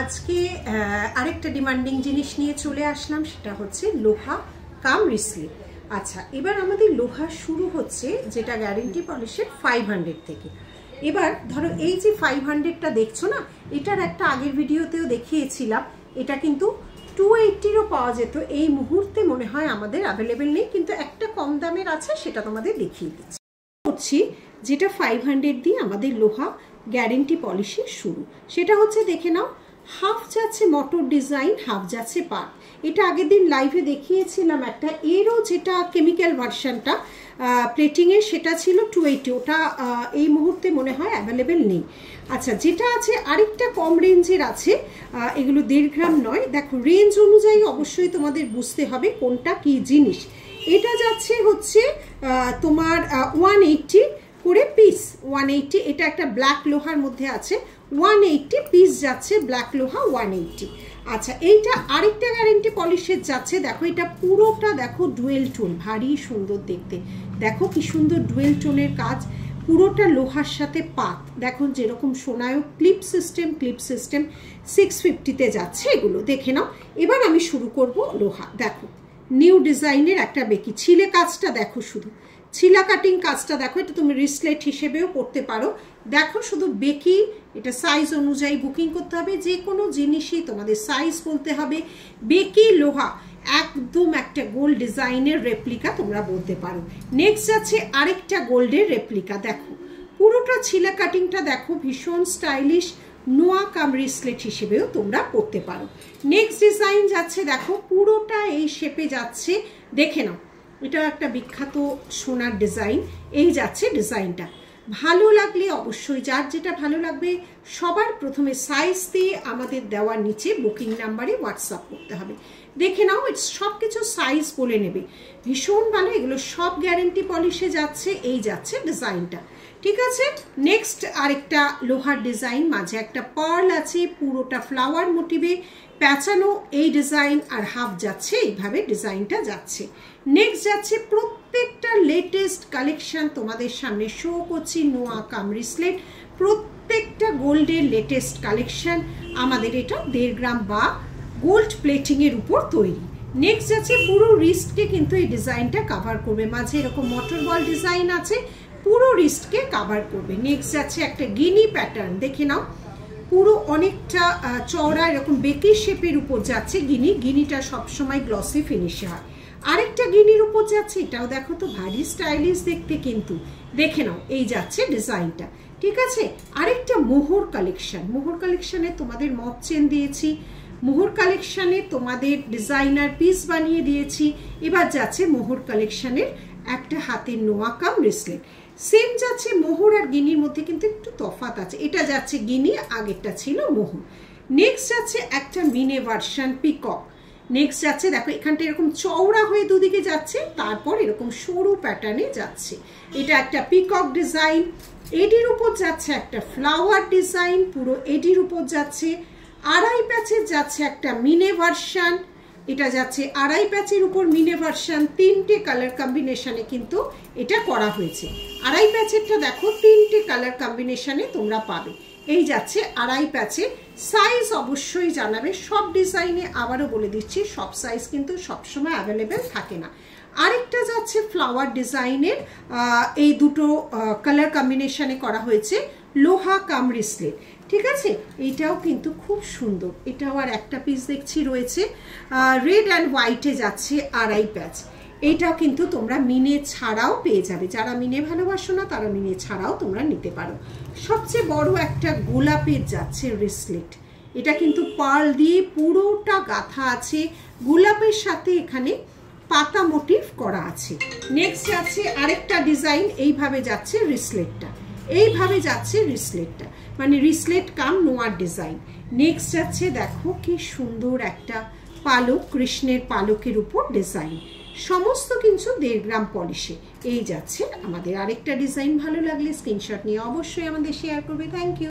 আজকে আরেকটা ডিমান্ডিং জিনিস নিয়ে চলে আসলাম, সেটা হচ্ছে লোহা কাম রিসলিট। আচ্ছা, এবার আমাদের লোহা শুরু হচ্ছে যেটা গ্যারেন্টি পলিশের 500 থেকে। এবার ধরো এই যে 500টা দেখছো না, এটার একটা আগের ভিডিওতেও দেখিয়েছিলাম, এটা কিন্তু 280-ও পাওয়া যেত। এই মুহূর্তে মনে হয় আমাদের অ্যাভেলেবেল নেই, কিন্তু একটা কম দামের আছে, সেটা তোমাদের দেখিয়ে দিচ্ছি। করছি যেটা 500 দিয়ে আমাদের লোহা গ্যারেন্টি পলিশের শুরু, সেটা হচ্ছে দেখে নাও, হাফ যাচ্ছে মটর ডিজাইন, হাফ যাচ্ছে পার্ক। এটা আগের দিন লাইভে দেখিয়েছিলাম একটা, এরও যেটা কেমিক্যাল ভার্সানটা প্লেটিংয়ের সেটা ছিল 280, ওটা এই মুহূর্তে মনে হয় অ্যাভেলেবেল নেই। আচ্ছা, যেটা আছে আরেকটা কম রেঞ্জের আছে, এগুলো 1.5 গ্রাম নয়। দেখো রেঞ্জ অনুযায়ী অবশ্যই তোমাদের বুঝতে হবে কোনটা কি জিনিস। এটা যাচ্ছে হচ্ছে তোমার 180 করে পিস, 180। এটা একটা ব্ল্যাক লোহার মধ্যে আছে, 180 পিস যাচ্ছে ব্ল্যাক লোহা 180। আচ্ছা, এইটা আরেকটা গ্যারেন্টি পলিশের যাচ্ছে, দেখো এটা পুরোটা দেখো ডুয়েল টোন, ভারী সুন্দর দেখতে। দেখো কি সুন্দর ডুয়েল টোনের কাজ, পুরোটা লোহার সাথে পাত। দেখো যেরকম সোনায়ক ক্লিপ সিস্টেম 650-তে যাচ্ছে, এগুলো দেখে নাও। এবার আমি শুরু করব লোহা। দেখো নিউ ডিজাইনের একটা বেকি ছিলে কাজটা, দেখো শুধু ছিলা কাটিং কাজটা দেখো, এটা তুমি রিসলেট হিসেবেও করতে পারো। দেখো শুধু বেকি, এটা সাইজ অনুযায়ী বুকিং করতে হবে, যে কোনো জিনিসই তোমাদের সাইজ বলতে হবে। বেকি লোহা একদম একটা গোল্ড ডিজাইনের রেপ্লিকা তোমরা বলতে পারো। নেক্সট যাচ্ছে আরেকটা গোল্ডের রেপ্লিকা, দেখো পুরোটা ছিলা কাটিংটা দেখো, ভীষণ স্টাইলিশ, নোয়া কাম রিসলেট হিসেবেও তোমরা পড়তে পারো। নেক্সট ডিজাইন যাচ্ছে, দেখো পুরোটা এই শেপে যাচ্ছে, দেখে নাও এটা একটা বিখ্যাত সোনার ডিজাইন। এই যাচ্ছে ডিজাইনটা, ভালো লাগলে অবশ্যই যার যেটা ভালো লাগবে সবার প্রথমে সাইজ দিয়ে আমাদের দেওয়ার নিচে বুকিং নাম্বারে হোয়াটসঅ্যাপ করতে হবে। দেখে নাও সব কিছু সাইজ বলে নেবে, ভীষণ ভালো। এগুলো সব গ্যারেন্টি পলিশে যাচ্ছে। এই যাচ্ছে ডিজাইনটা, ঠিক আছে। নেক্সট আরেকটা লোহার ডিজাইন, মাঝে একটা পার্ল আছে, পুরোটা ফ্লাওয়ার মোটিভে প্যাঁচানো এই ডিজাইন, আর হাফ যাচ্ছে এইভাবে ডিজাইনটা যাচ্ছে। নেক্সট যাচ্ছে প্রত্যেকটা লেটেস্ট কালেকশন তোমাদের সামনে শো করছি, নোয়া কাম রিসলেট, প্রত্যেকটা গোল্ডের লেটেস্ট কালেকশন আমাদের। এটা 1.5 গ্রাম বা গোল্ড প্লেটিংয়ের উপর তৈরি। নেক্সট যাচ্ছে পুরো রিস্টকে কিন্তু এই ডিজাইনটা কাভার করবে, মাঝে এরকম মোটর বল ডিজাইন আছে, পুরো রিস্টকে কাভার করবে। নেক্সট যাচ্ছে একটা গিনি প্যাটার্ন, দেখে নাও পুরো অনেকটা চওড়া এরকম বেকি শেপের উপর যাচ্ছে গিনিটা সবসময় গ্লসি ফিনিশে হয়। আরেকটা গিনির উপর যাচ্ছে, এটাও দেখো তো ভারী স্টাইলিশ দেখতে, কিন্তু দেখে নাও এই যাচ্ছে ডিজাইনটা, ঠিক আছে। আরেকটা মোহর কালেকশনে তোমাদের মক চেন দিয়েছি, মোহর কালেকশনে তোমাদের ডিজাইনার পিস বানিয়ে দিয়েছি। এবার যাচ্ছে মোহর কালেকশনের একটা হাতের নোয়া কাম রিসলেট, সেম যাচ্ছে। মোহর আর গিনির মধ্যে কিন্তু একটু তফাৎ আছে, এটা যাচ্ছে গিনি, আগেরটা ছিল মোহর। নেক্সট যাচ্ছে একটা মিনে ভার্সন পিকক। নেক্সট যাচ্ছে দেখো এখানটা এরকম চওড়া হয়ে দুদিকে যাচ্ছে, তারপর এরকম সরু প্যাটার্নে যাচ্ছে, এটা একটা পিকক ডিজাইন। এডির উপর যাচ্ছে একটা ফ্লাওয়ার ডিজাইন, পুরো এডির উপর যাচ্ছে। আড়াই প্যাচের যাচ্ছে একটা মিনে ভার্সন, এটা যাচ্ছে আড়াই প্যাচের উপর মিনে ভার্সন। 3টে কালার কম্বিনেশনে কিন্তু এটা করা হয়েছে। আড়াই প্যাচেরটা দেখো 3টে কালার কম্বিনেশনে তোমরা পাবে। এই যাচ্ছে আড়াই প্যাচের। সাইজ অবশ্যই জানাবে, সব ডিজাইনে আবারও বলে দিচ্ছি সব সাইজ কিন্তু সবসময় অ্যাভেলেবেল থাকে না। আরেকটা যাচ্ছে ফ্লাওয়ার ডিজাইনের, এই দুটো কালার কম্বিনেশনে করা হয়েছে, লোহা কাম রিসলেট, ঠিক আছে। এইটাও কিন্তু খুব সুন্দর, এটাও আর একটা পিস দেখছি রয়েছে, রেড অ্যান্ড হোয়াইটে যাচ্ছে আড়াই প্যাচ। এইটাও কিন্তু তোমরা মিনে ছাড়াও পেয়ে যাবে, যারা মিনে ভালোবাসো না তারা মিনে ছাড়াও তোমরা নিতে পারো। সবচেয়ে বড় একটা গোলাপের যাচ্ছে রিসলেট, এটা কিন্তু পার্ল দিয়ে পুরোটা গাঁথা আছে, গোলাপের সাথে এখানে পাতা মোটিভ করা আছে। নেক্সট যাচ্ছে আরেকটা ডিজাইন, এইভাবে যাচ্ছে রিসলেটটা, এইভাবে যাচ্ছে রিসলেটটা, মানে রিসলেট কাম নোয়ার ডিজাইন। নেক্সট যাচ্ছে দেখো কি সুন্দর একটা পালক, কৃষ্ণের পালকের উপর ডিজাইন, সমস্ত কিছু 1.5 গ্রাম পলিশে। এই যাচ্ছে আমাদের আরেকটা ডিজাইন। ভালো লাগলে স্ক্রিনশট নিয়ে অবশ্যই আমাদের শেয়ার করবে। Thank you.